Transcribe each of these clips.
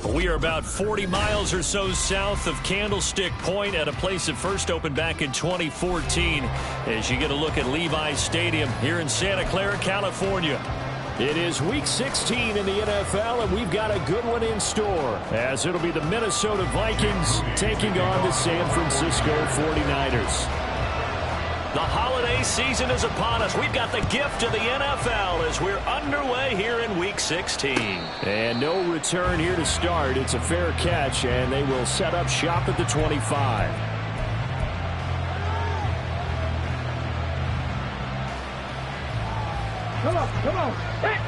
We are about 40 miles or so south of Candlestick Point at a place that first opened back in 2014 as you get a look at Levi's Stadium here in Santa Clara, California. It is Week 16 in the NFL, and we've got a good one in store as it'll be the Minnesota Vikings taking on the San Francisco 49ers. The holiday season is upon us. We've got the gift of the NFL as we're underway here in Week 16. And no return here to start. It's a fair catch, and they will set up shop at the 25. Come on. Hey.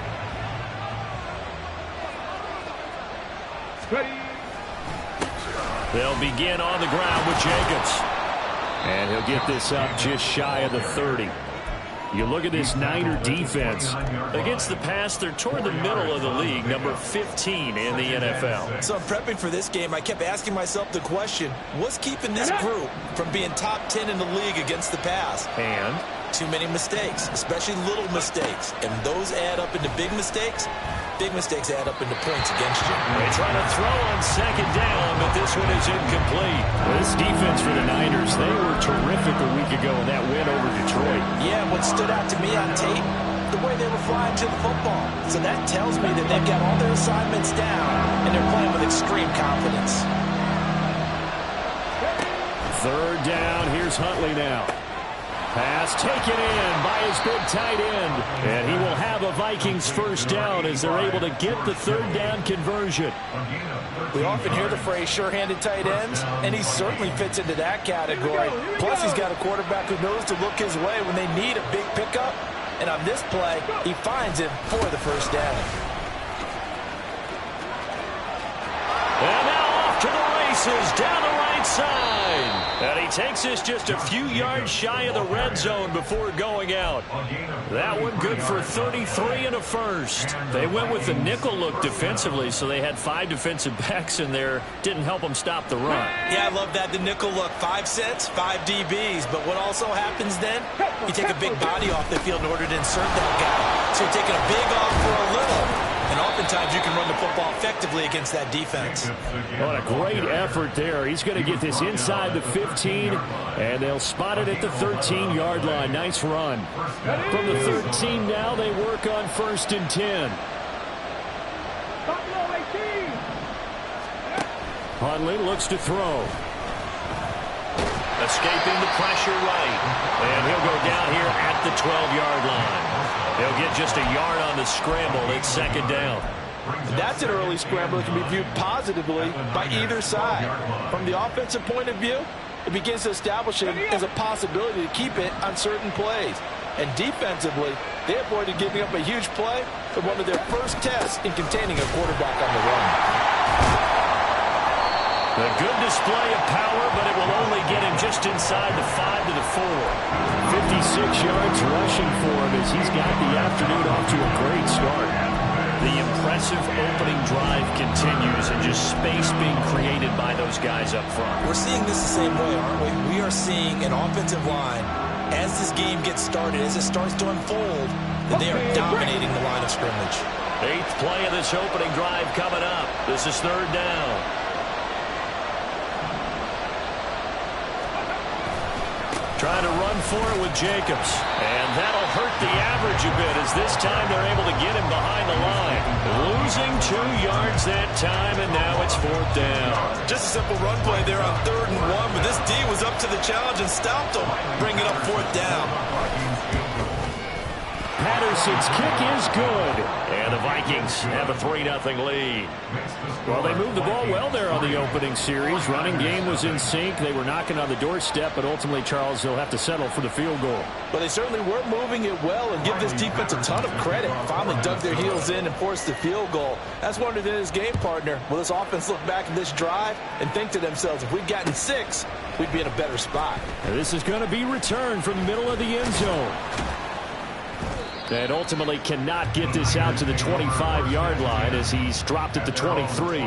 Ready. They'll begin on the ground with Jacobs. And he'll get this up just shy of the 30. You look at this Niner defense. Against the pass, they're toward the middle of the league, number 15 in the NFL. So I'm prepping for this game. I kept asking myself the question, what's keeping this group from being top 10 in the league against the pass? And too many mistakes, especially little mistakes. And those add up into big mistakes. Big mistakes add up into points against you. They try to throw on second down, but this one is incomplete. This defense for the Niners, they were terrific a week ago in that win over Detroit. Yeah, what stood out to me on tape, the way they were flying to the football. So that tells me that they've got all their assignments down, and they're playing with extreme confidence. Third down, here's Huntley now. Pass taken in by his big tight end. And he will have a Vikings first down as they're able to get the third down conversion. We often hear the phrase sure-handed tight ends, and he certainly fits into that category. Plus, he's got a quarterback who knows to look his way when they need a big pickup. And on this play, he finds him for the first down. And now off to the races down the right side. And he takes us just a few yards shy of the red zone before going out. That one good for 33 and a first. They went with the nickel look defensively, so they had 5 defensive backs in there. Didn't help them stop the run. Yeah, I love that, the nickel look. 5 sets, 5 DBs. But what also happens then, you take a big body off the field in order to insert that guy. So you're taking a big off for a little. And oftentimes you can run the football effectively against that defense. What a great effort there. He's going to get this inside the 15, and they'll spot it at the 13-yard line. Nice run. From the 13 now, they work on 1st and 10. Huntley looks to throw. Escaping the pressure right. And he'll go down here at the 12-yard line. They'll get just a yard on the scramble. It's second down. That's an early scramble that can be viewed positively by either side. From the offensive point of view, it begins to establish it as a possibility to keep it on certain plays. And defensively, they avoided giving up a huge play for one of their first tests in containing a quarterback on the run. A good display of power, but it will only get him just inside the 5 to the 4. 56 yards rushing for him as he's got the afternoon off to a great start. The impressive opening drive continues and just space being created by those guys up front. We're seeing this the same way, aren't we? We are seeing an offensive line, as this game gets started, as it starts to unfold, that they are dominating the line of scrimmage. 8th play of this opening drive coming up. This is third down. Trying to run for it with Jacobs. And that'll hurt the average a bit as this time they're able to get him behind the line. Losing 2 yards that time, and now it's 4th down. Just a simple run play there on 3rd and 1, but this D was up to the challenge and stopped him, bringing up 4th down. Patterson's kick is good. And the Vikings have a 3-0 lead. Well, they moved the ball well there on the opening series. Running game was in sync. They were knocking on the doorstep, but ultimately, Charles, they'll have to settle for the field goal. But they certainly were moving it well, and give this defense a ton of credit. Finally dug their heels in and forced the field goal. That's wondered in his game partner. Will this offense look back at this drive and think to themselves, if we'd gotten 6, we'd be in a better spot. And this is going to be returned from the middle of the end zone. And ultimately cannot get this out to the 25-yard line as he's dropped at the 23.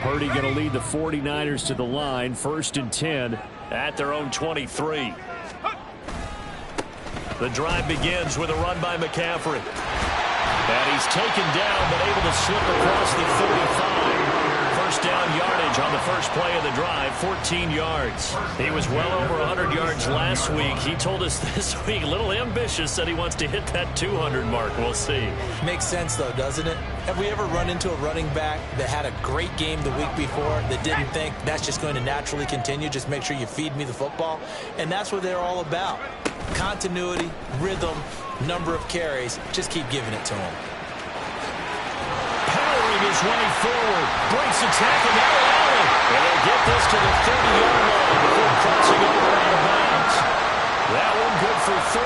Purdy going to lead the 49ers to the line, 1st and 10. At their own 23. The drive begins with a run by McCaffrey. And he's taken down, but able to slip across the 35. First down yardage on the first play of the drive, 14 yards. He was well over 100 yards last week. He told us this week, a little ambitious, that he wants to hit that 200 mark. We'll see. Makes sense, though, doesn't it? Have we ever run into a running back that had a great game the week before that didn't think that's just going to naturally continue? Just make sure you feed me the football. And that's what they're all about. Continuity, rhythm, number of carries. Just keep giving it to him. His way forward, breaks a tackle, now Allen, and they'll get this to the 30-yard line before crossing over out of bounds. That one good for 33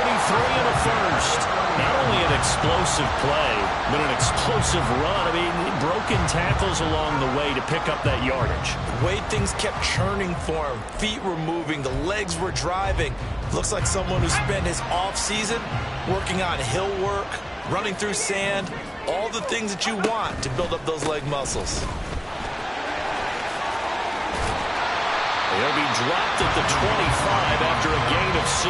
and a first. Not only an explosive play, but an explosive run. I mean, broken tackles along the way to pick up that yardage. The way things kept churning for him, feet were moving, the legs were driving. Looks like someone who spent his off-season working on hill work, running through sand, all the things that you want to build up those leg muscles. They'll be dropped at the 25 after a gain of 6.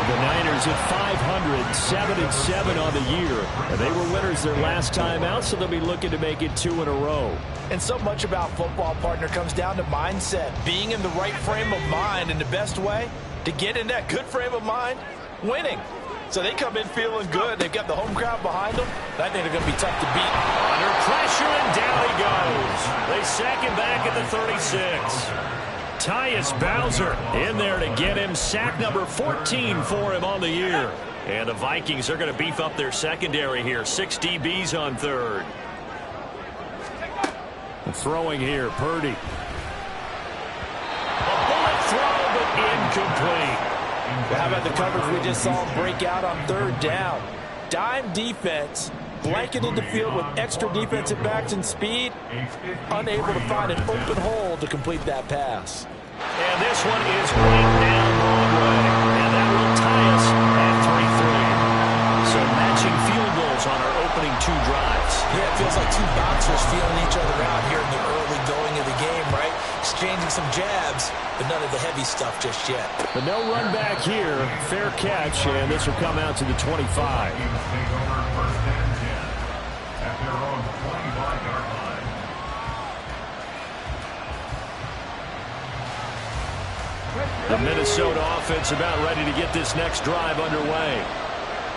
The Niners at 500, 7-7 on the year. And they were winners their last time out, so they'll be looking to make it 2 in a row. And so much about football, partner, comes down to mindset. Being in the right frame of mind, and the best way to get in that good frame of mind, winning. So they come in feeling good. They've got the home crowd behind them. I think they're going to be tough to beat. Under pressure, and down he goes. They sack him back at the 36. Tyus Bowser in there to get him sack number 14 for him on the year. And the Vikings are going to beef up their secondary here. 6 DBs on third. Throwing here, Purdy. A bullet throw, but incomplete. Well, how about the coverage we just saw him break out on third down? Dime defense, blanketed the field with extra defensive backs and speed, unable to find an open hole to complete that pass. And this one is right down Broadway, and that will tie us at 3-3. So matching field goals on our opening 2 drives. Yeah, it feels like 2 boxers feeling each other out here in the early going of the game, right? Exchanging some jabs, but none of the heavy stuff just yet. But no run back here. Fair catch, and this will come out to the 25. The Minnesota offense about ready to get this next drive underway.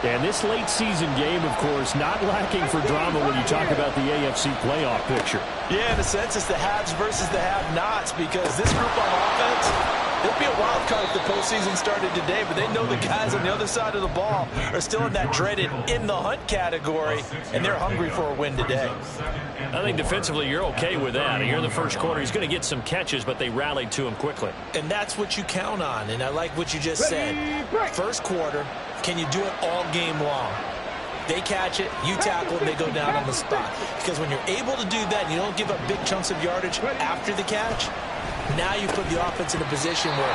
And this late season game, of course, not lacking for drama when you talk about the AFC playoff picture. Yeah, in a sense, it's the haves versus the have-nots, because this group on offense, it'll be a wild card if the postseason started today, but they know the guys on the other side of the ball are still in that dreaded in-the-hunt category, and they're hungry for a win today. I think defensively you're okay with that. Here in the first quarter, he's going to get some catches, but they rallied to him quickly. And that's what you count on, and I like what you just said. First quarter, can you do it all game long? They catch it, you tackle, and they go down on the spot. Because when you're able to do that and you don't give up big chunks of yardage after the catch, now you put the offense in a position where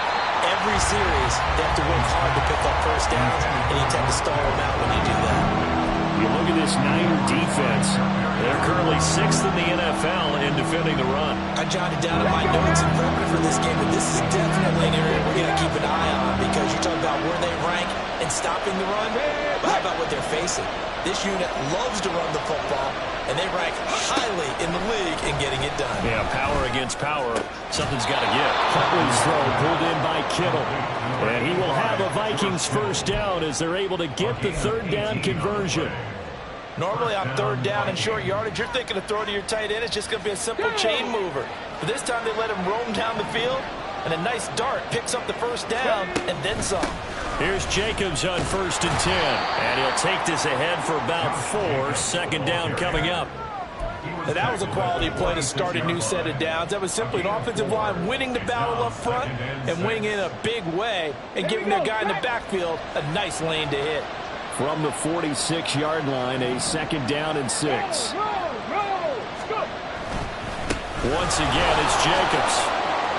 every series they have to work hard to pick up first downs, and you tend to stall them out when you do that. You look at this Niner defense. They're currently 6th in the NFL in defending the run. I jotted down in my notes and prepping for this game, but this is definitely an area we're going to keep an eye on, because you talk about where they rank in stopping the run, but how about what they're facing? This unit loves to run the football, and they rank highly in the league in getting it done. Yeah, power against power. Something's got to give. Huntley's throw pulled in by Kittle. And he will have a Vikings first down as they're able to get the third down conversion. Normally on third down and short yardage, you're thinking of throw to your tight end. It's just going to be a simple chain mover. But this time they let him roam down the field, and a nice dart picks up the first down and then some. Here's Jacobs on 1st and 10. And he'll take this ahead for about 4. Second down coming up. And that was a quality play to start a new set of downs. That was simply an offensive line winning the battle up front and winning in a big way and giving their guy in the backfield a nice lane to hit. From the 46-yard line, a second down and 6. Once again, it's Jacobs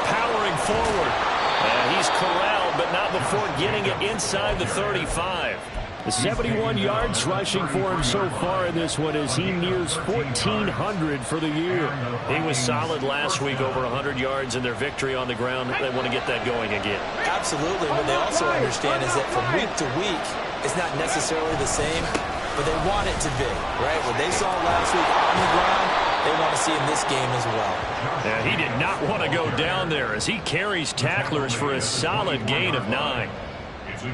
powering forward. And he's corralled, but not before getting it inside the 35. The 71 yards rushing for him so far in this one as he nears 1,400 for the year. He was solid last week, over 100 yards in their victory on the ground. They want to get that going again. Absolutely. What they also understand is that from week to week, it's not necessarily the same, but they want it to be, right? What they saw last week on the ground, they want to see in this game as well. Yeah, he did not want to go down there as he carries tacklers for a solid gain of 9.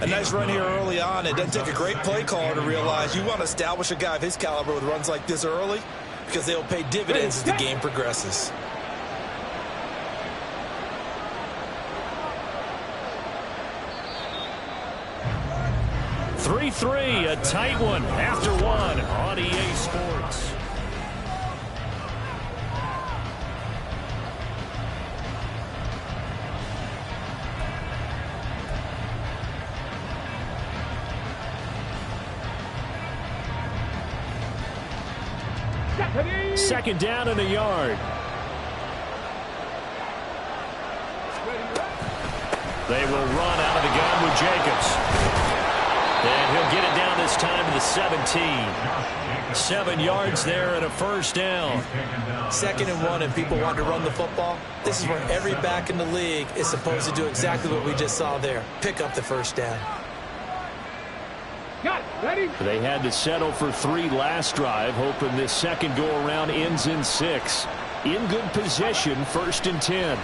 A nice run here early on. It doesn't take a great play caller to realize you want to establish a guy of his caliber with runs like this early because they'll pay dividends as the game progresses. (3-3), a tight one after one on EA Sports. Second down and a yard. They will run out of the gun with Jacobs. And he'll get it down this time to the 17. 7 yards there and a first down. 2nd and 1 and people want to run the football. This is where every back in the league is supposed to do exactly what we just saw there. Pick up the first down. They had to settle for 3 last drive, hoping this second go-around ends in 6. In good position, 1st and 10.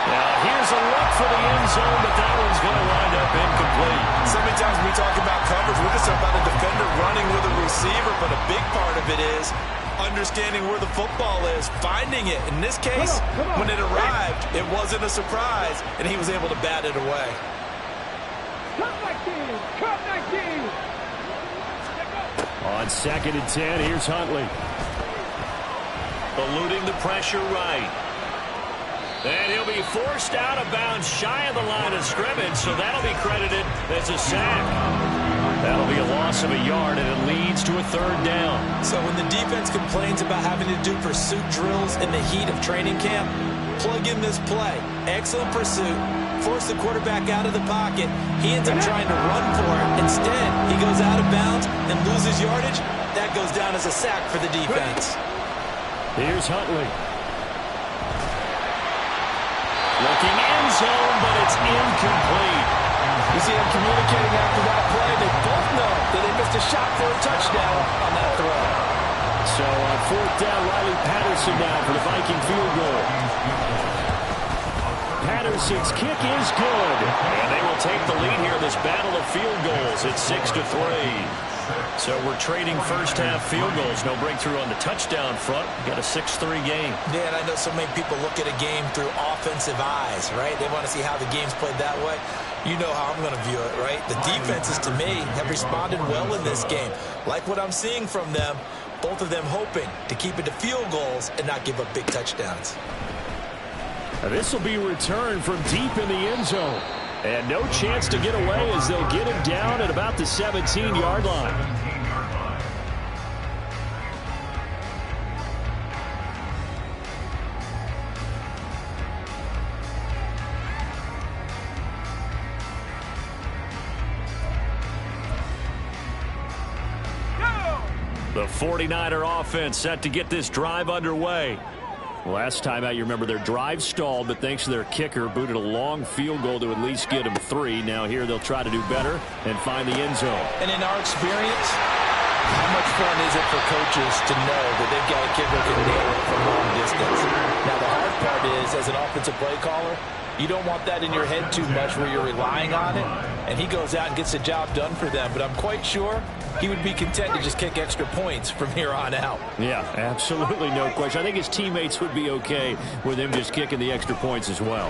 Now here's a look for the end zone, but that one's going to wind up incomplete. So many times when we talk about coverage, we're just talking about a defender running with a receiver, but a big part of it is understanding where the football is, finding it. In this case, when it arrived, it wasn't a surprise, and he was able to bat it away. On 2nd and 10, here's Huntley. Eluding the pressure right. And he'll be forced out of bounds shy of the line of scrimmage, so that'll be credited as a sack. That'll be a loss of a yard, and it leads to a 3rd down. So when the defense complains about having to do pursuit drills in the heat of training camp, plug in this play. Excellent pursuit. Force the quarterback out of the pocket. He ends up trying to run for it. Instead, he goes out of bounds and loses yardage. That goes down as a sack for the defense. Here's Huntley. Looking end zone, but it's incomplete. You see them communicating after that play. They both know that they missed a shot for a touchdown on that throw. So on 4th down, Riley Patterson now for the Viking field goal. Patterson's kick is good. And they will take the lead here in this battle of field goals. It's 6-3. So we're trading first-half field goals. No breakthrough on the touchdown front. Got a 6-3 game. Yeah, and I know so many people look at a game through offensive eyes, right? They want to see how the game's played that way. You know how I'm going to view it, right? The defenses, to me, have responded well in this game. Like what I'm seeing from them, both of them hoping to keep it to field goals and not give up big touchdowns. This will be returned from deep in the end zone. And no chance to get away as they'll get him down at about the 17-yard line. The 49er offense set to get this drive underway. Last time out, you remember their drive stalled, but thanks to their kicker, booted a long field goal to at least get them 3. Now here they'll try to do better and find the end zone. And in our experience, how much fun is it for coaches to know that they've got a kicker who can nail it from long distance? Now the hard part is, as an offensive play caller, you don't want that in your head too much where you're relying on it, and he goes out and gets the job done for them. But I'm quite sure he would be content to just kick extra points from here on out. Yeah, absolutely no question. I think his teammates would be okay with him just kicking the extra points as well.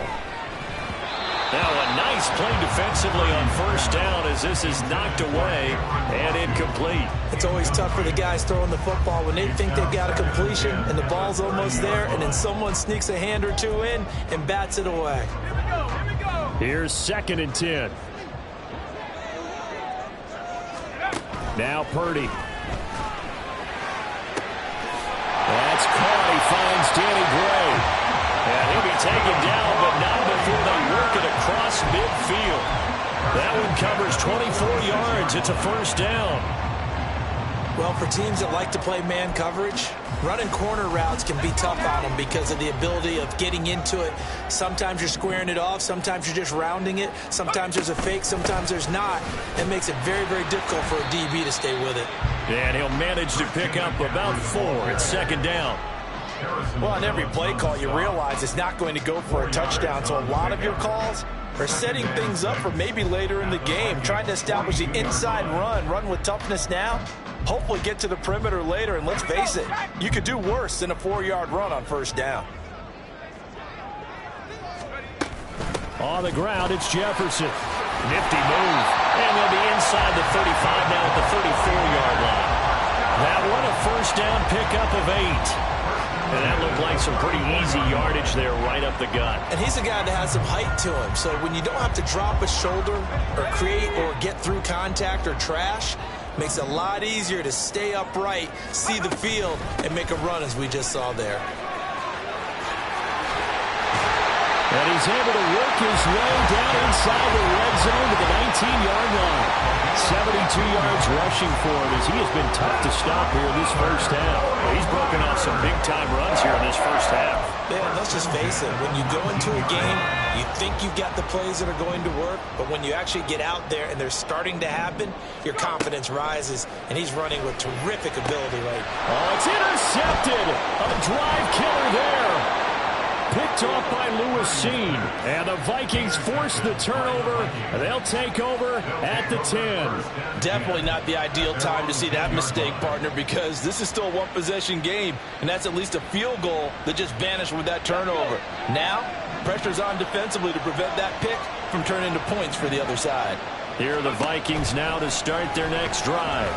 Now a nice play defensively on first down as this is knocked away and incomplete. It's always tough for the guys throwing the football when they think they've got a completion and the ball's almost there, and then someone sneaks a hand or two in and bats it away. Here's 2nd and 10. Now Purdy. That's caught. He finds Danny Gray. And he'll be taken down, but not before they work it across midfield. That one covers 24 yards. It's a first down. Well, for teams that like to play man coverage, running corner routes can be tough on them because of the ability of getting into it. Sometimes you're squaring it off. Sometimes you're just rounding it. Sometimes there's a fake. Sometimes there's not. It makes it very, very difficult for a DB to stay with it. And he'll manage to pick up about 4. It's second down. Well, on every play call, you realize it's not going to go for a touchdown. So a lot of your calls are setting things up for maybe later in the game, trying to establish the inside run with toughness now. Hopefully get to the perimeter later, and let's face it, you could do worse than a 4-yard run on first down. On the ground, it's Jefferson. Nifty move. And they'll be inside the 35 now at the 34-yard line. That one a first down pickup of 8. And that looked like some pretty easy yardage there right up the gut. And he's a guy that has some height to him. So when you don't have to drop a shoulder or create or get through contact or trash, makes it a lot easier to stay upright, see the field, and make a run as we just saw there. And he's able to work his way down inside the red zone to the 19-yard line. 72 yards rushing for him as he has been tough to stop here this first half. He's broken off some big-time runs here in this first half. Yeah, let's just face it. When you go into a game, you think you've got the plays that are going to work, but when you actually get out there and they're starting to happen, your confidence rises, and he's running with terrific ability right now. Oh, it's intercepted. A drive killer there. Picked off by Lewis Seen. And the Vikings force the turnover. And they'll take over at the 10. Definitely not the ideal time to see that mistake, partner, because this is still a one-possession game, and that's at least a field goal that just vanished with that turnover. Now, pressure's on defensively to prevent that pick from turning into points for the other side. Here are the Vikings now to start their next drive.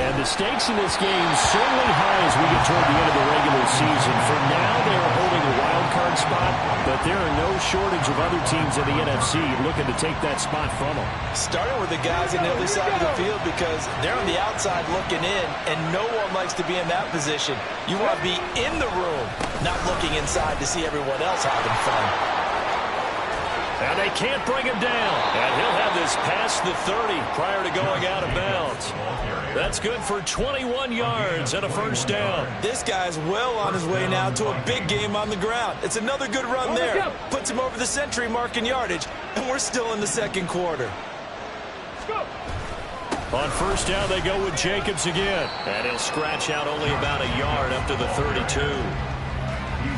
And the stakes in this game certainly high as we get toward the end of the regular season. For now, they are holding a wild card spot, but there are no shortage of other teams in the NFC looking to take that spot from them. Starting with the guys on the other side of the field because they're on the outside looking in, and no one likes to be in that position. You want to be in the room, not looking inside to see everyone else having fun. And they can't bring him down. And he'll have this past the 30 prior to going out of bounds. That's good for 21 yards and a first down. This guy's well on his way now to a big game on the ground. It's another good run there. Puts him over the century mark in yardage, and we're still in the second quarter. On first down, they go with Jacobs again. And he'll scratch out only about a yard up to the 32.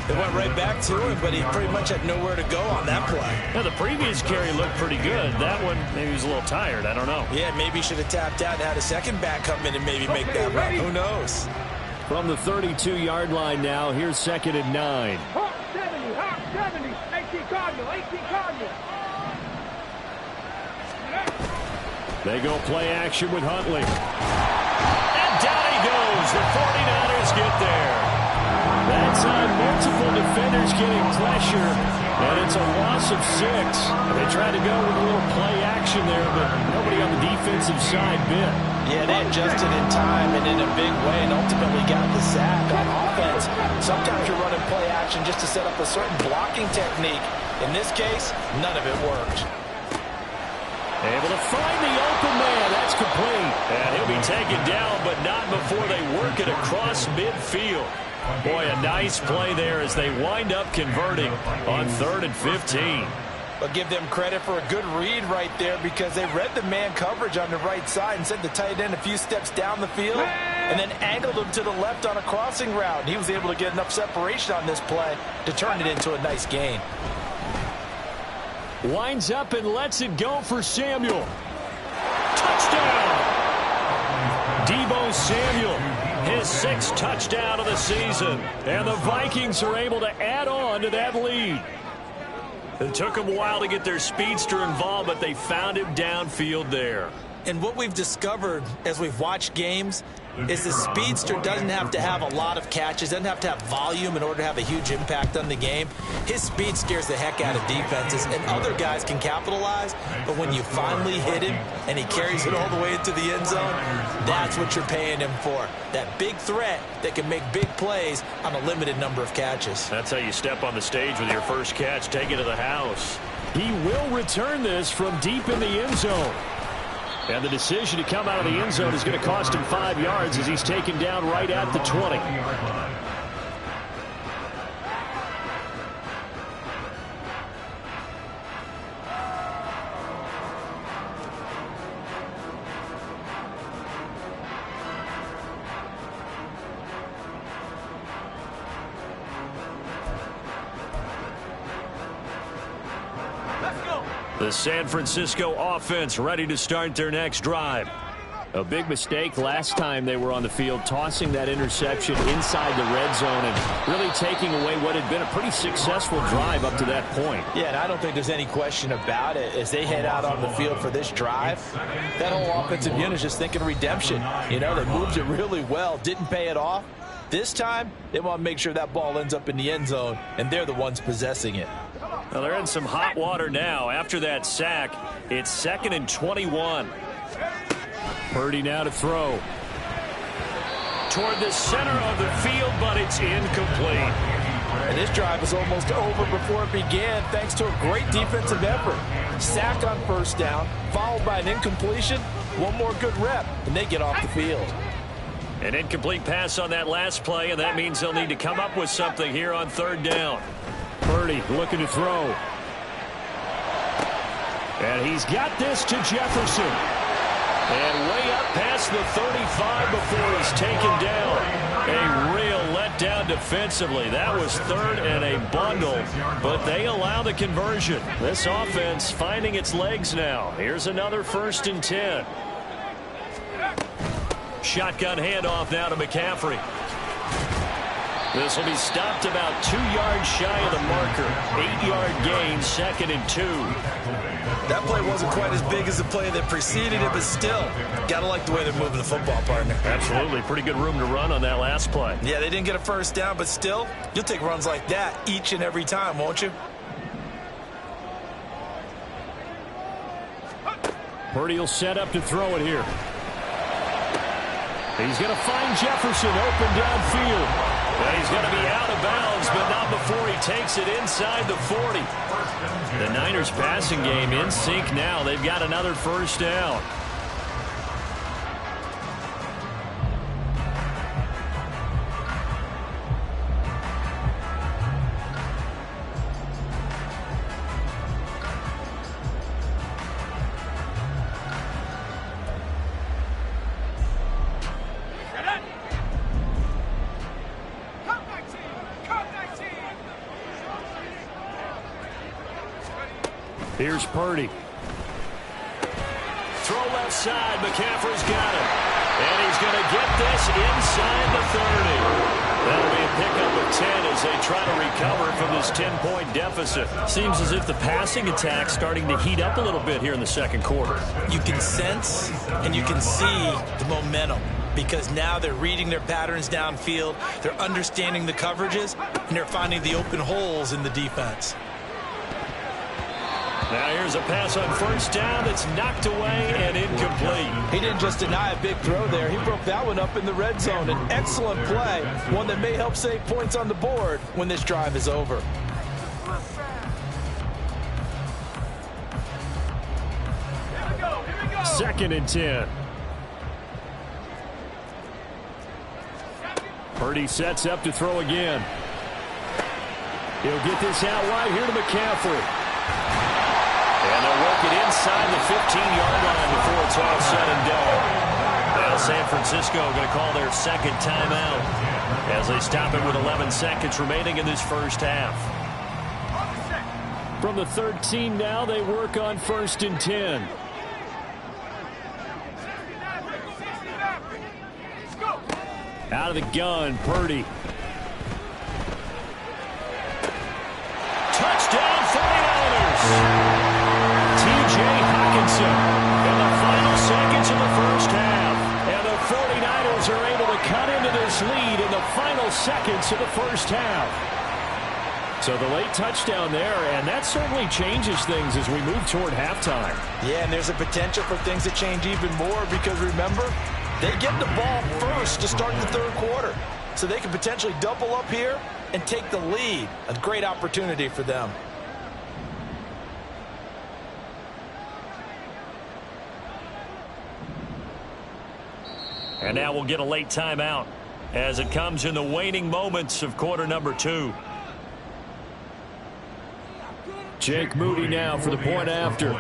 They went right back to him, but he pretty much had nowhere to go on that play. Now, the previous carry looked pretty good. That one, maybe he was a little tired. I don't know. Yeah, maybe he should have tapped out and had a second back come in and maybe make that run. Who knows? From the 32-yard line now, here's second and 9. Hawk 70, Hawk 70. 18 Cardinal, 18 Cardinal. They go play action with Huntley. And down he goes. The 49ers get there. That's on multiple defenders getting pressure, and it's a loss of 6. They tried to go with a little play action there, but nobody on the defensive side bit. Yeah, they adjusted in time and in a big way and ultimately got the sack on offense. Sometimes you're running play action just to set up a certain blocking technique. In this case, none of it worked. Able to find the open man. That's complete. And he'll be taken down, but not before they work it across midfield. Boy, a nice play there as they wind up converting on 3rd and 15. But give them credit for a good read right there because they read the man coverage on the right side and sent the tight end a few steps down the field and then angled him to the left on a crossing route. He was able to get enough separation on this play to turn it into a nice gain. Winds up and lets it go for Samuel. Touchdown! Deebo Samuel, his 6th touchdown of the season. And the Vikings are able to add on to that lead. It took them a while to get their speedster involved, but they found him downfield there. And what we've discovered as we've watched games is the speedster doesn't have to have a lot of catches, doesn't have to have volume in order to have a huge impact on the game. His speed scares the heck out of defenses, and other guys can capitalize, but when you finally hit him and he carries it all the way into the end zone, that's what you're paying him for. That big threat that can make big plays on a limited number of catches. That's how you step on the stage with your first catch, take it to the house. He will return this from deep in the end zone. And the decision to come out of the end zone is going to cost him 5 yards as he's taken down right at the 20. The San Francisco offense ready to start their next drive. A big mistake last time they were on the field, tossing that interception inside the red zone and really taking away what had been a pretty successful drive up to that point. Yeah, and I don't think there's any question about it. As they head out on the field for this drive, that whole offensive unit is just thinking redemption. You know, they moved it really well, didn't pay it off. This time, they want to make sure that ball ends up in the end zone, and they're the ones possessing it. Well, they're in some hot water now. After that sack, it's 2nd and 21. Purdy now to throw. Toward the center of the field, but it's incomplete. And this drive is almost over before it began, thanks to a great defensive effort. Sack on first down, followed by an incompletion. One more good rep, and they get off the field. An incomplete pass on that last play, and that means they'll need to come up with something here on 3rd down. Purdy looking to throw. And he's got this to Jefferson. And way up past the 35 before he's taken down. A real letdown defensively. That was 3rd and a bundle, but they allow the conversion. This offense finding its legs now. Here's another 1st and 10. Shotgun handoff now to McCaffrey. This will be stopped about 2 yards shy of the marker. 8-yard gain, 2nd and 2. That play wasn't quite as big as the play that preceded it, but still, got to like the way they're moving the football, partner. Absolutely. Pretty good room to run on that last play. Yeah, they didn't get a first down, but still, you'll take runs like that each and every time, won't you? Purdy will set up to throw it here. He's going to find Jefferson open downfield. Well, he's going to be out of bounds, but not before he takes it inside the 40. The Niners passing game in sync now. They've got another first down. Here's Purdy. Throw left side. McCaffrey's got it. And he's going to get this inside the 30. That'll be a pickup of 10 as they try to recover from this 10-point deficit. Seems as if the passing attack's starting to heat up a little bit here in the 2nd quarter. You can sense and you can see the momentum, because now they're reading their patterns downfield, they're understanding the coverages, and they're finding the open holes in the defense. Now here's a pass on first down that's knocked away and incomplete. He didn't just deny a big throw there. He broke that one up in the red zone. An excellent play, one that may help save points on the board when this drive is over. Second and 10. Purdy sets up to throw again. He'll get this out wide here to McCaffrey. And they'll work it inside the 15-yard line before it's all said and done. Now San Francisco going to call their 2nd timeout as they stop it with 11 seconds remaining in this first half. From the 13 now, they work on 1st and 10. Out of the gun, Purdy. Touchdown 49ers! T.J. Hockenson in the final seconds of the first half. And the 49ers are able to cut into this lead in the final seconds of the first half. So the late touchdown there, and that certainly changes things as we move toward halftime. Yeah, and there's a potential for things to change even more because, remember, they get the ball first to start the 3rd quarter. So they can potentially double up here and take the lead. A great opportunity for them. And now we'll get a late timeout as it comes in the waning moments of quarter number 2. Jake Moody now for the point after.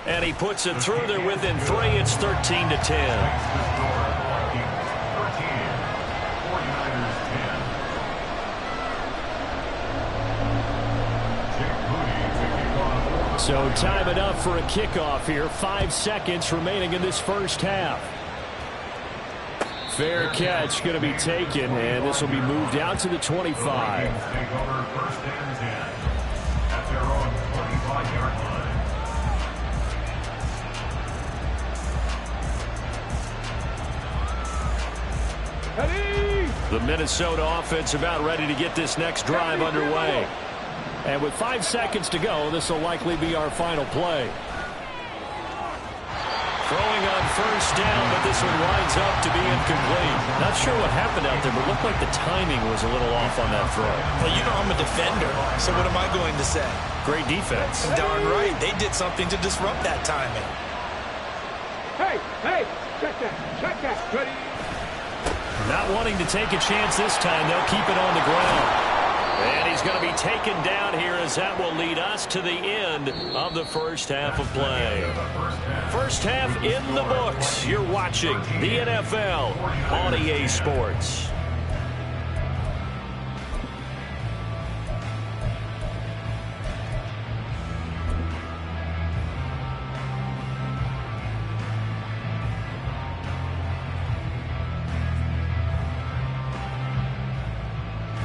And he puts it through. They're within 3. It's 13-10. So time enough for a kickoff here. 5 seconds remaining in this first half. Fair catch going to be taken, and this will be moved out to the 25. The Minnesota offense about ready to get this next drive underway. And with 5 seconds to go, this will likely be our final play. Throwing on first down, but this one winds up to be incomplete. Not sure what happened out there, but it looked like the timing was a little off on that throw. Well, you know I'm a defender, so what am I going to say? Great defense. Darn right. They did something to disrupt that timing. Hey, check that. Ready? Not wanting to take a chance this time, they'll keep it on the ground. And he's going to be taken down here as that will lead us to the end of the first half of play. First half in the books. You're watching the NFL on EA Sports.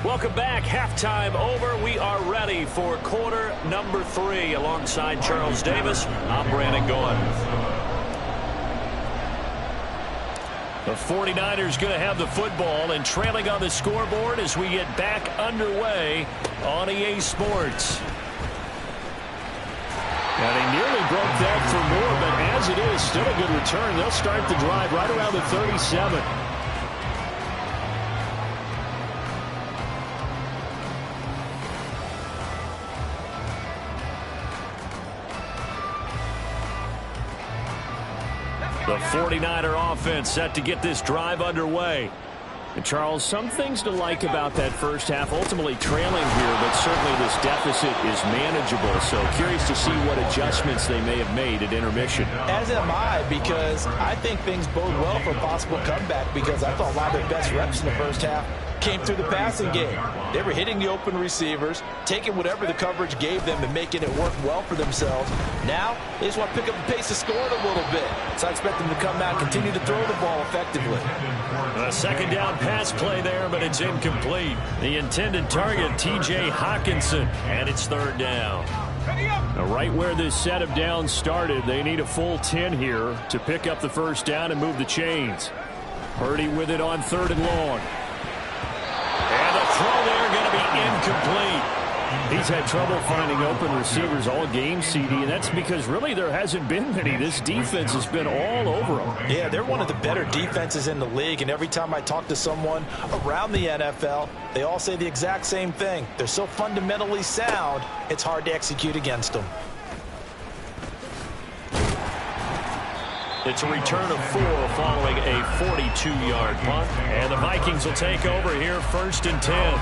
Welcome back. Halftime over. We are ready for quarter number 3. Alongside Charles Davis, I'm Brandon Goen. The 49ers going to have the football and trailing on the scoreboard as we get back underway on EA Sports. And he nearly broke that for more, but as it is, still a good return. They'll start the drive right around the 37. The 49er offense set to get this drive underway. And Charles, some things to like about that first half. Ultimately trailing here, but certainly this deficit is manageable. So curious to see what adjustments they may have made at intermission. As am I, because I think things bode well for a possible comeback, because I thought a lot of their best reps in the first half came through the passing game. They were hitting the open receivers, taking whatever the coverage gave them and making it work well for themselves. Now, they just want to pick up the pace of scoring a little bit. So I expect them to come out and continue to throw the ball effectively. A second down pass play there, but it's incomplete. The intended target, T.J. Hawkinson, and it's third down. Now, right where this set of downs started, they need a full 10 here to pick up the first down and move the chains. Purdy with it on 3rd and long. And the throw there going to be incomplete. He's had trouble finding open receivers all game, CD, and that's because really there hasn't been many. This defense has been all over them. Yeah, they're one of the better defenses in the league, and every time I talk to someone around the NFL, they all say the exact same thing. They're so fundamentally sound, it's hard to execute against them. It's a return of 4 following a 42-yard punt. And the Vikings will take over here 1st and 10.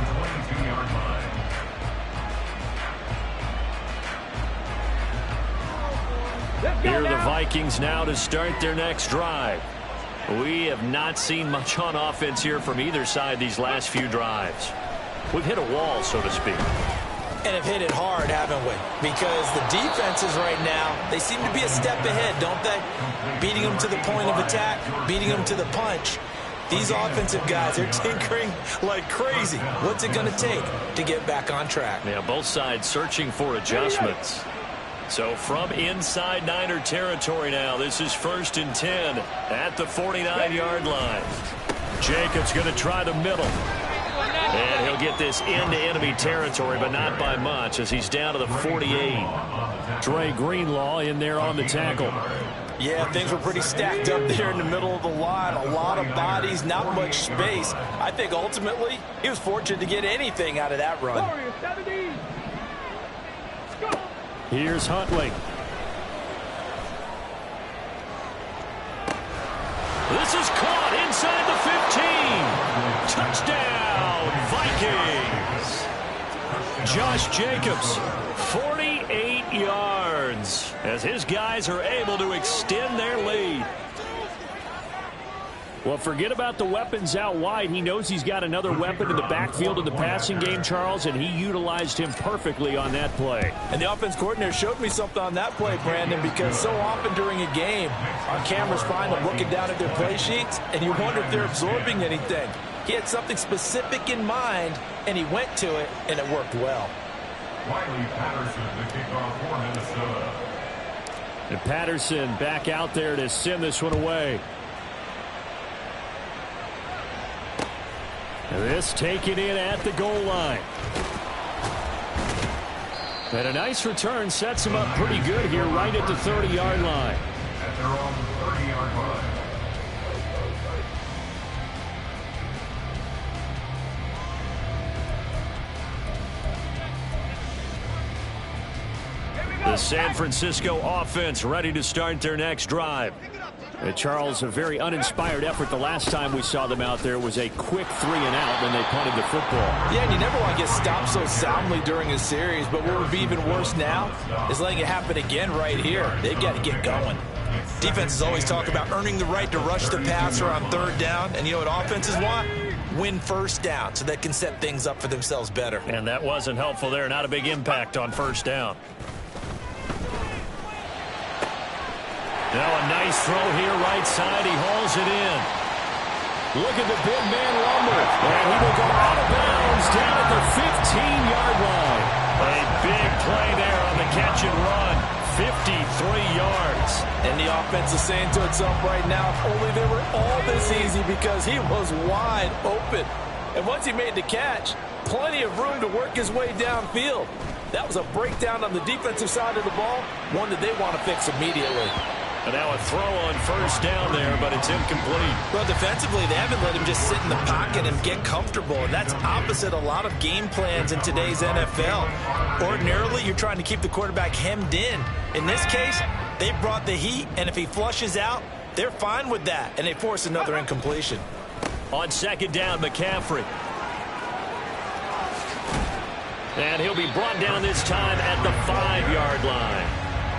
Here are the Vikings now to start their next drive. We have not seen much on offense here from either side these last few drives. We've hit a wall, so to speak. And have hit it hard, haven't we? Because the defenses right now, they seem to be a step ahead, don't they? Beating them to the point of attack, beating them to the punch. These offensive guys are tinkering like crazy. What's it going to take to get back on track? Yeah, both sides searching for adjustments. So from inside Niner territory now, this is 1st and 10 at the 49-yard line. Jacobs going to try the middle. And he'll get this into enemy territory, but not by much as he's down to the 48. Dre Greenlaw in there on the tackle. Yeah, things were pretty stacked up there in the middle of the line. A lot of bodies, not much space. I think ultimately he was fortunate to get anything out of that run. Here's Huntley. This is caught inside the 15. Touchdown, Vikings. Josh Jacobs, 48 yards, as his guys are able to extend their lead. Well, forget about the weapons out wide. He knows he's got another weapon in the backfield of the passing game, Charles, and he utilized him perfectly on that play. And the offense coordinator showed me something on that play, Brandon, because so often during a game, our cameras find them looking down at their play sheets, and you wonder if they're absorbing anything. He had something specific in mind, and he went to it, and it worked well. Wiley Patterson, the kickoff for Minnesota. And Patterson back out there to send this one away. And this taken in at the goal line. And a nice return sets him up pretty good here right at the 30-yard line. At their own 30-yard line. The San Francisco offense ready to start their next drive. And Charles, a very uninspired effort the last time we saw them out there was a quick 3-and-out when they punted the football. Yeah, and you never want to get stopped so soundly during a series, but what would be even worse now is letting it happen again right here. They've got to get going. Defenses always talk about earning the right to rush the passer on third down, and you know what offenses want? Win first down so they can set things up for themselves better. And that wasn't helpful there. Not a big impact on first down. Now a nice throw here right side. He hauls it in. Look at the big man rumble. And he will go out of bounds down at the 15-yard line. A big play there on the catch and run. 53 yards. And the offense is saying to itself right now, if only they were all this easy, because he was wide open. And once he made the catch, plenty of room to work his way downfield. That was a breakdown on the defensive side of the ball, one that they want to fix immediately. And now a throw on first down there, but it's incomplete. Well, defensively, they haven't let him just sit in the pocket and get comfortable, and that's opposite a lot of game plans in today's NFL. Ordinarily, you're trying to keep the quarterback hemmed in. In this case, they brought the heat, and if he flushes out, they're fine with that, and they force another incompletion. On second down, McCaffrey. And he'll be brought down this time at the 5-yard line.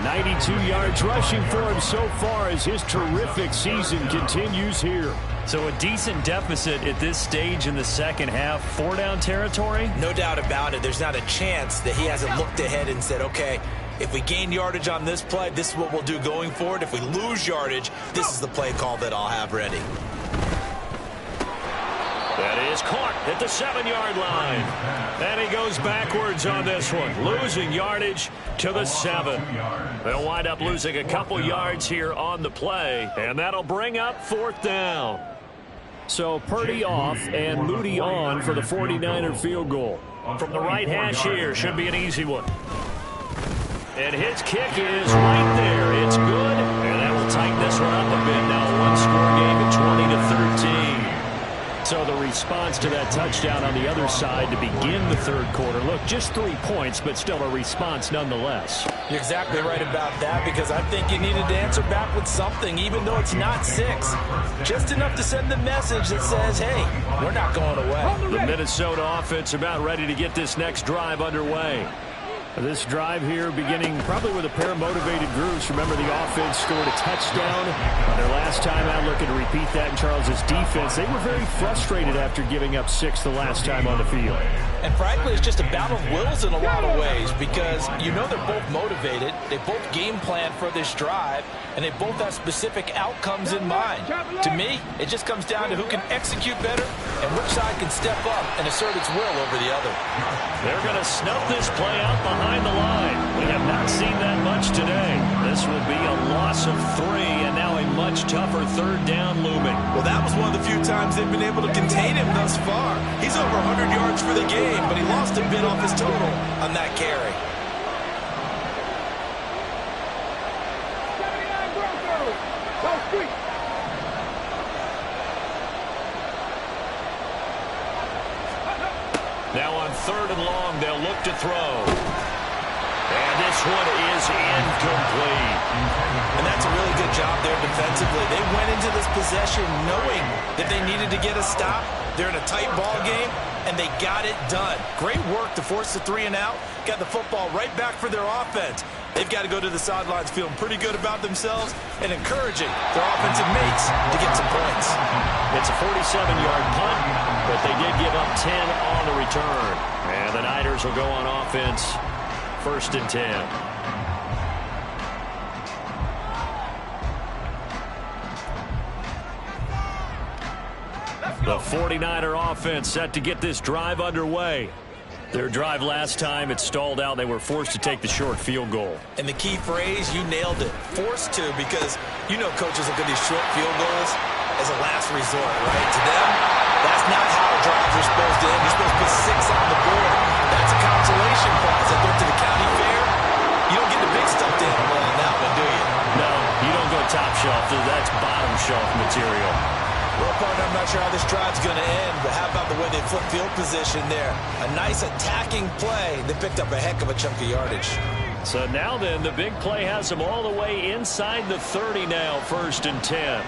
92 yards rushing for him so far as his terrific season continues here. So a decent deficit at this stage in the second half. 4-down territory? No doubt about it. There's not a chance that he hasn't looked ahead and said, okay, if we gain yardage on this play, this is what we'll do going forward. If we lose yardage, this is the play call that I'll have ready. That is caught at the 7-yard line. And he goes backwards on this one, losing yardage to the 7. They'll wind up losing a couple yards here on the play, and that'll bring up 4th down. So Purdy off and Moody on for the 49er field goal. From the right hash here, should be an easy one. And his kick is right there. It's good, and that will tighten this one up a bit. Now a one-score game at 20-13. So the response to that touchdown on the other side to begin the third quarter. Look, just 3 points, but still a response nonetheless. You're exactly right about that, because I think you needed to answer back with something, even though it's not 6. Just enough to send the message that says, hey, we're not going away. The Minnesota offense about ready to get this next drive underway. This drive here beginning probably with a pair of motivated groups. Remember, the offense scored a touchdown on their last time out. Looking to repeat that in Charles's defense. They were very frustrated after giving up 6 the last time on the field. And frankly, it's just a battle of wills in a lot of ways, because you know they're both motivated. They both game plan for this drive, and they both have specific outcomes in mind. To me, it just comes down to who can execute better and which side can step up and assert its will over the other. They're going to snuff this play out behind the line. We have not seen that much today. This will be a loss of 3, and now a much tougher 3rd down looming. Well, that was one of the few times they've been able to contain him thus far. He's over 100 yards for the game, but he lost a bit off his total on that carry. 3. Now on 3rd and long, they'll look to throw. And this one is incomplete. And that's a really good job there defensively. They went into this possession knowing that they needed to get a stop. They're in a tight ball game, and they got it done. Great work to force the 3 and out. Got the football right back for their offense. They've got to go to the sidelines feeling pretty good about themselves and encouraging their offensive mates to get some points. It's a 47-yard punt, but they did give up 10 on the return. And the Niners will go on offense, 1st and 10. The 49er offense set to get this drive underway. Their drive last time, it stalled out. They were forced to take the short field goal. And the key phrase, you nailed it. Forced to, because you know coaches look at these short field goals as a last resort, right? To them, that's not how drives are supposed to end. You're supposed to put 6 on the board. That's a consolation prize. I went to the county fair. You don't get the big stuffed animal on that one, do you? No, you don't go top shelf. That's bottom shelf material. Well, partner, I'm not sure how this drive's going to end, but how about the way they flip field position there? A nice attacking play. They picked up a heck of a chunk of yardage. So now then, the big play has them all the way inside the 30 now, 1st and 10.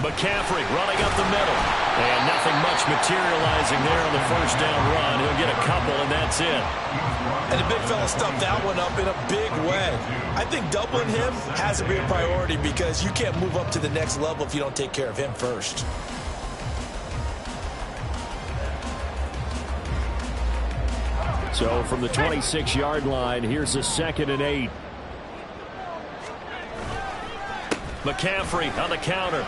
McCaffrey running up the middle. And nothing much materializing there on the 1st down run. He'll get a couple, and that's it. And the big fella stuffed that one up in a big way. I think doubling him has to be a priority because you can't move up to the next level if you don't take care of him first. So from the 26-yard line, here's a 2nd and 8. McCaffrey on the counter.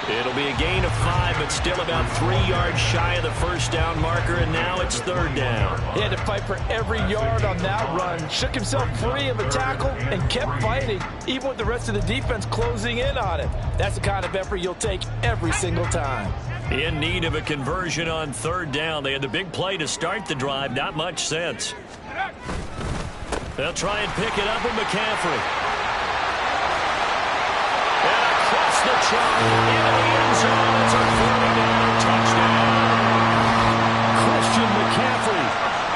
It'll be a gain of 5, but still about 3 yards shy of the 1st down marker, and now it's 3rd down. He had to fight for every yard on that run. Shook himself free of a tackle and kept fighting, even with the rest of the defense closing in on him. That's the kind of effort you'll take every single time. In need of a conversion on 3rd down. They had the big play to start the drive. Not much sense. They'll try and pick it up with McCaffrey. The try into the end zone. It's a 49er touchdown. Christian McCaffrey,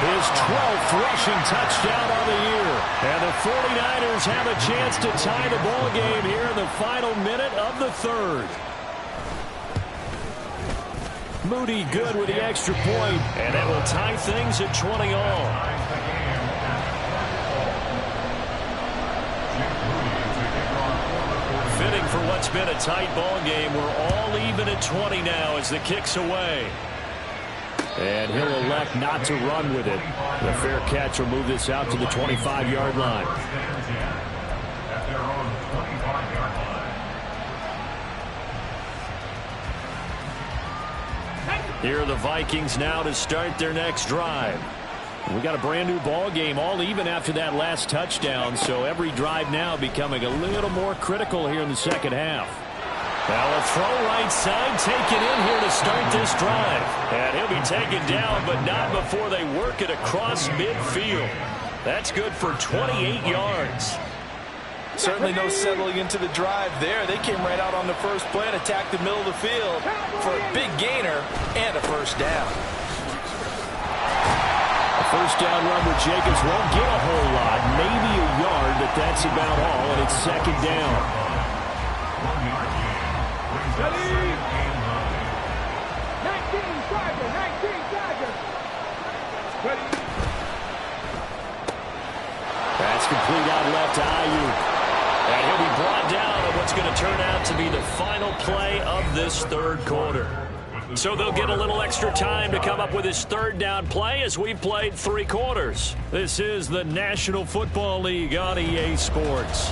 his 12th rushing touchdown on the year. And the 49ers have a chance to tie the ball game here in the final minute of the 3rd. Moody good with the extra point, and that will tie things at 20 all. Fitting for what's been a tight ball game. We're all even at 20 now as the kick's away. And he'll elect not to run with it. The fair catch will move this out to the 25-yard line. Here are the Vikings now to start their next drive. We got a brand new ball game, all even after that last touchdown, so every drive now becoming a little more critical here in the 2nd half. Now a throw right side taken in here to start this drive. And he'll be taken down, but not before they work it across midfield. That's good for 28 yards. Certainly no settling into the drive there. They came right out on the first play and attacked the middle of the field for a big gainer and a 1st down. A 1st down run with Jacobs won't get a whole lot, maybe a yard, but that's about all, and it's 2nd down. 19 Tiger. Pass complete out left to Ayuk. And he'll be brought down on what's going to turn out to be the final play of this 3rd quarter. So they'll get a little extra time to come up with his 3rd down play as we've played 3 quarters. This is the National Football League on EA Sports.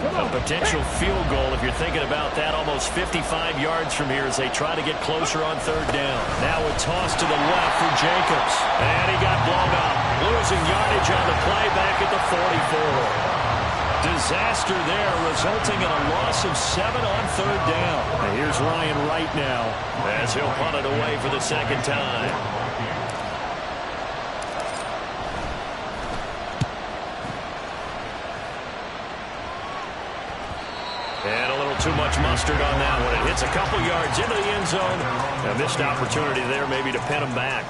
A potential field goal, if you're thinking about that, almost 55 yards from here as they try to get closer on 3rd down. Now a toss to the left for Jacobs. And he got blown up. Losing yardage on the play back at the 44. disaster there, resulting in a loss of 7 on third down. And here's Ryan Wright now, as he'll punt it away for the second time. And a little too much mustard on that one. It hits a couple yards into the end zone. A missed opportunity there maybe to pin him back.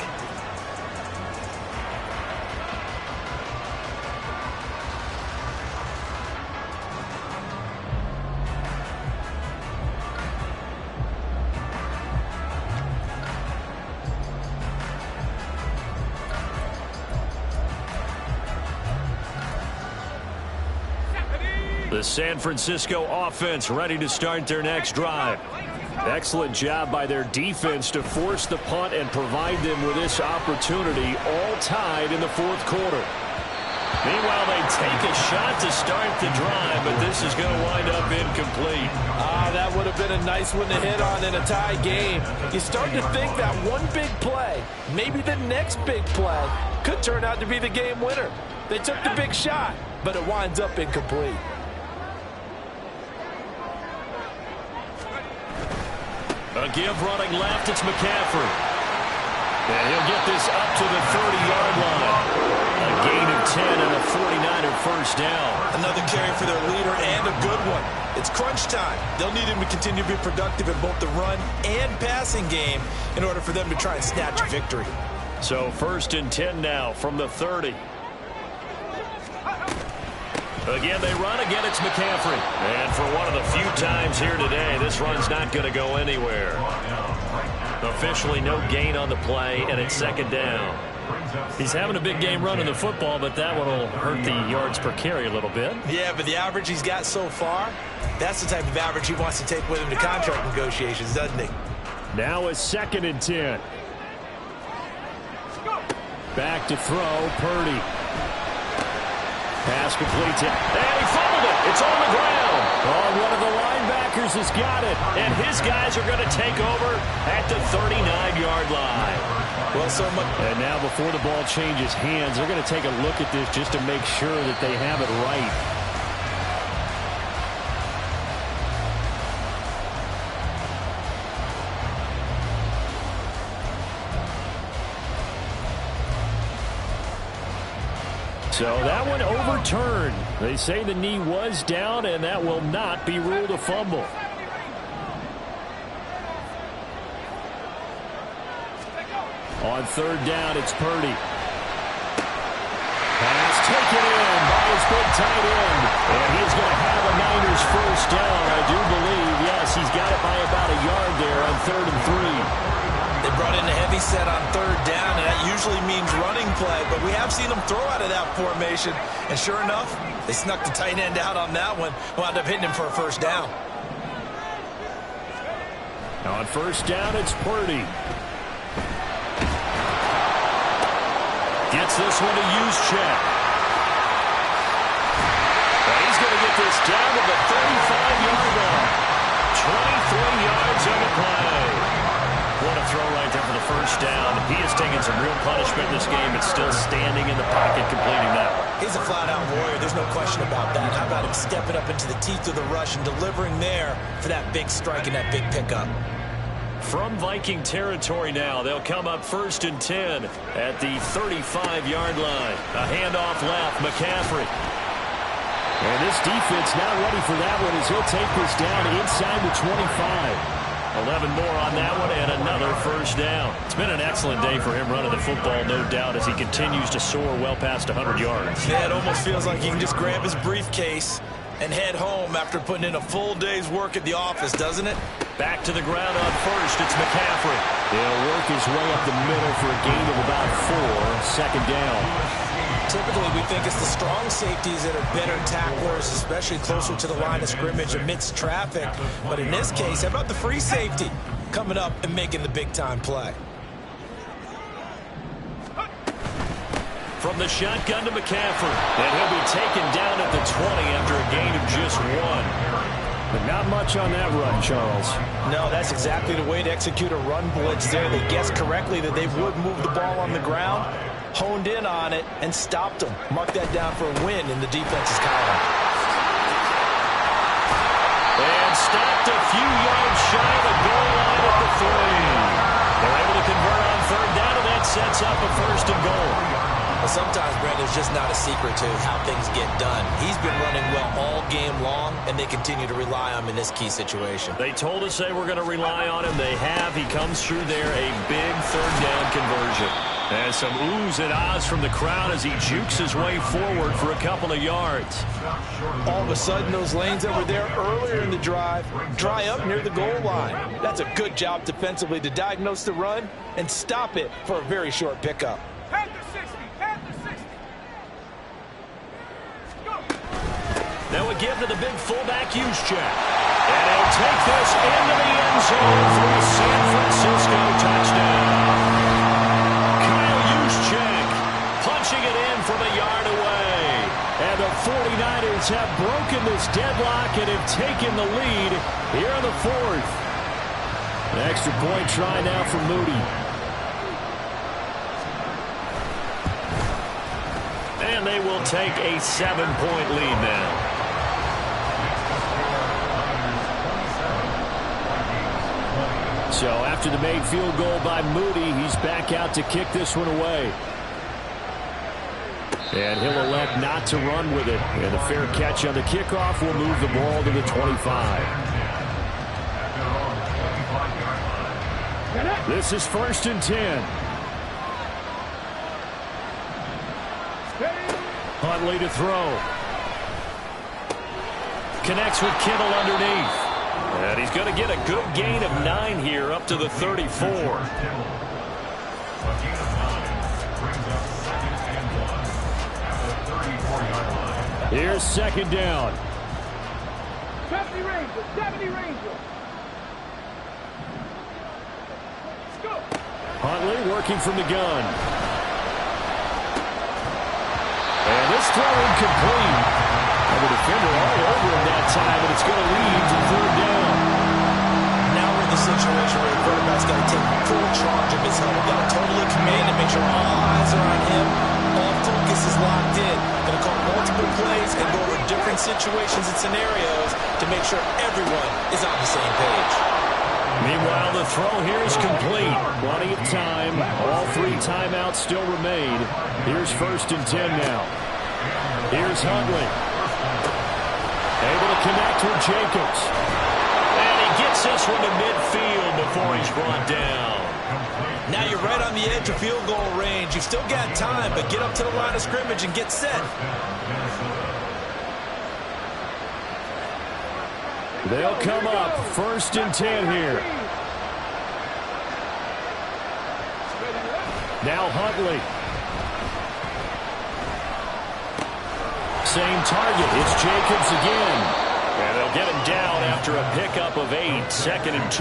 The San Francisco offense ready to start their next drive. Excellent job by their defense to force the punt and provide them with this opportunity, all tied in the fourth quarter. Meanwhile, they take a shot to start the drive, but this is going to wind up incomplete. That would have been a nice one to hit on in a tie game. You start to think that one big play, maybe the next big play, could turn out to be the game winner. They took the big shot, but it winds up incomplete. A give running left, it's McCaffrey. And he'll get this up to the 30-yard line. A gain of 10 and a 49er first down. Another carry for their leader and a good one. It's crunch time. They'll need him to continue to be productive in both the run and passing game in order for them to try and snatch a victory. So first and 10 now from the 30. Again, they run. Again, it's McCaffrey. And for one of the few times here today, this run's not going to go anywhere. Officially no gain on the play, and it's second down. He's having a big game running the football, but that one will hurt the yards per carry a little bit. Yeah, but the average he's got so far, that's the type of average he wants to take with him to contract negotiations, doesn't he? Now it's second and 10. Back to throw, Purdy. Pass complete to, and he fumbled it. It's on the ground. Oh, one of the linebackers has got it. And his guys are going to take over at the 39-yard line. Well, so much. And now before the ball changes hands, they're going to take a look at this just to make sure that they have it right. So that one overturned. They say the knee was down, and that will not be ruled a fumble. On third down, it's Purdy. Pass taken in by his big tight end. And he's going to have a Niners first down, I do believe. Yes, he's got it by about a yard there on 3rd and 3. They brought in a heavy set on third down, and that usually means running play, but we have seen them throw out of that formation, and sure enough, they snuck the tight end out on that one, wound up hitting him for a first down. On first down, it's Purdy. Gets this one to Juszczyk. And he's going to get this down to the 35-yard line. 23 yards on the play. What a throw right there for the first down. He has taken some real punishment in this game, but still standing in the pocket completing that. He's a flat-out warrior. There's no question about that. How about him stepping up into the teeth of the rush and delivering there for that big strike and that big pickup? From Viking territory now, they'll come up first and 10 at the 35-yard line. A handoff left, McCaffrey. And this defense not ready for that one as he'll take this down inside the 25. 11 more on that one and another first down. It's been an excellent day for him running the football, no doubt, as he continues to soar well past 100 yards. Yeah, it almost feels like he can just grab his briefcase and head home after putting in a full day's work at the office, doesn't it? Back to the ground on first, it's McCaffrey. He'll work his way up the middle for a gain of about 4, second down. Typically, we think it's the strong safeties that are better tacklers, especially closer to the line of scrimmage amidst traffic. But in this case, how about the free safety coming up and making the big-time play? From the shotgun to McCaffrey. And he'll be taken down at the 20 after a gain of just 1. But not much on that run, Charles. No, that's exactly the way to execute a run blitz there. They guessed correctly that they would move the ball on the ground, honed in on it, and stopped them. Mark that down for a win in the defense's column. up a first and goal. Well, sometimes, Brandon, it's just not a secret to how things get done. He's been running well all game long, and they continue to rely on him in this key situation. They told us they were going to rely on him. They have. He comes through there, a big third down conversion. And some oohs and ahs from the crowd as he jukes his way forward for a couple of yards. All of a sudden, those lanes that were there earlier in the drive dry up near the goal line. That's a good job defensively to diagnose the run and stop it for a very short pickup. Head to 60. Head to 60. Go. Now a give to the big fullback Juszczyk. And he'll take this into the end zone for a San Francisco touchdown. Kyle Juszczyk punching it in from a yard away. And the 49ers have broken this deadlock and have taken the lead here in the fourth. An extra point try now for Moody. And they will take a 7-point lead now. So after the made field goal by Moody, he's back out to kick this one away. And he'll elect not to run with it. And a fair catch on the kickoff will move the ball to the 25. This is 1st and 10. Huntley to throw. Connects with Kittle underneath. And he's going to get a good gain of 9 here up to the 34. Here's 2nd down. 70 Ranger. 70 Ranger. Let's go. Huntley working from the gun. And this throw incomplete. And the defender all over him that time, and it's going to lead to 3rd down. Now we're in the situation where the quarterback's got to take full charge of his huddle. Got to totally command and make sure all eyes are on him. All focus is locked in. Going to call multiple plays and go over different situations and scenarios to make sure everyone is on the same page. Meanwhile, the throw here is complete. Plenty of time. All 3 timeouts still remain. Here's 1st and 10 now. Here's Huntley. Able to connect with Jacobs. And he gets this one to midfield before he's brought down. Now you're right on the edge of field goal range. You've still got time, but get up to the line of scrimmage and get set. They'll come up 1st and 10 here. Now Huntley. Same target. It's Jacobs again. And they'll get him down after a pickup of 8. 2nd and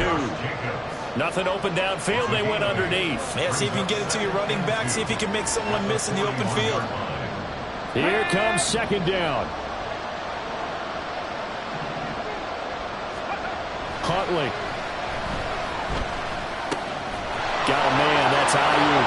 2. Nothing open downfield. They went underneath. Yeah, see if you can get it to your running back. See if you can make someone miss in the open field. Here comes 2nd down. Huntley. Got a man. That's Ayuk.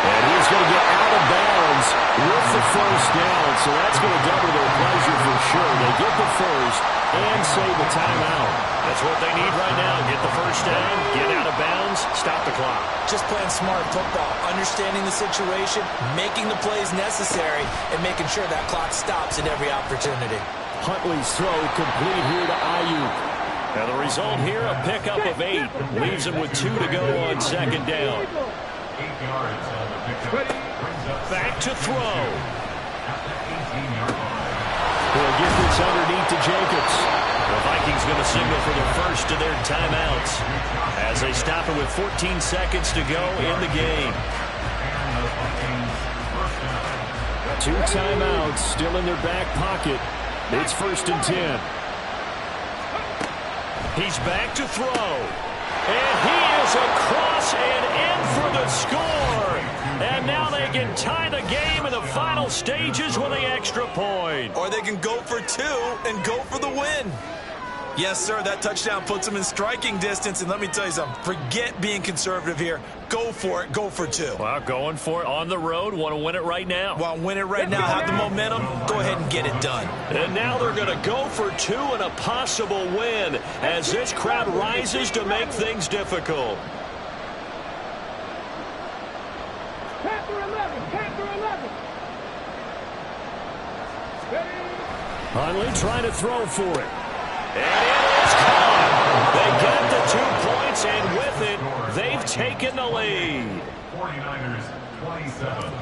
And he's going to get out of bounds with the 1st down. So that's going to double their pleasure for sure. They get the 1st and save the timeout. That's what they need right now. Get the 1st down, get out of bounds, stop the clock. Just playing smart football, understanding the situation, making the plays necessary, and making sure that clock stops at every opportunity. Huntley's throw complete here to Ayuk. Now the result here, a pickup of 8. Leaves him with 2 to go on 2nd down. 8 yards on the pickup. Back to throw. He'll get this underneath to Jacobs. The Vikings going to signal for the first of their timeouts as they stop it with 14 seconds to go in the game. 2 timeouts still in their back pocket. It's 1st and 10. He's back to throw. And he is across and in for the score. And now they can tie the game in the final stages with the extra point. Or they can go for 2 and go for the win. Yes, sir, that touchdown puts them in striking distance. And let me tell you something, forget being conservative here. Go for it, go for 2. Well, going for it on the road. Want to win it right now. Want to win it right now, have the momentum, go ahead and get it done. And now they're going to go for 2 and a possible win as this crowd rises to make things difficult. Huntley trying to throw for it. And it is caught. They get the 2 points, and with it, they've taken the lead. 49ers 27.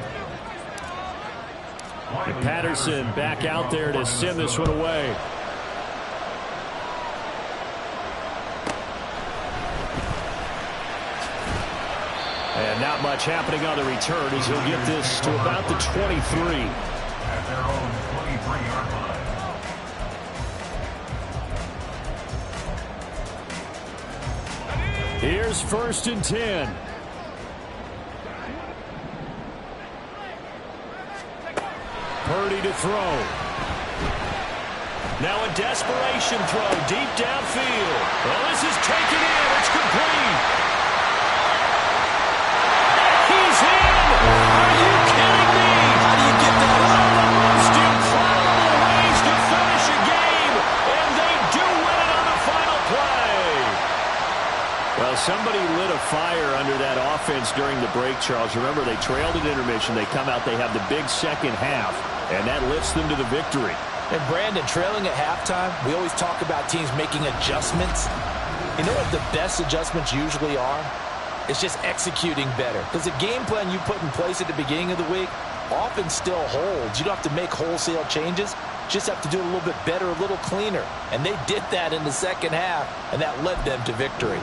And Patterson back out there to send this one away. And not much happening on the return as he'll get this to about the 23. At their own 23-yard line. Here's 1st and 10. Purdy to throw. Now a desperation throw deep downfield. Well, this is taken in. It's complete. He's in. Are you kidding me? How do you get that One of the most incredible ways to finish a game, and they do win it on the final play. Well, somebody lit a fire under that offense during the break, Charles. Remember, they trailed at intermission. They come out, they have the big second half, and that lifts them to the victory. And Brandon, trailing at halftime, we always talk about teams making adjustments. You know what the best adjustments usually are? It's just executing better. Because the game plan you put in place at the beginning of the week often still holds. You don't have to make wholesale changes. You just have to do it a little bit better, a little cleaner. And they did that in the second half, and that led them to victory.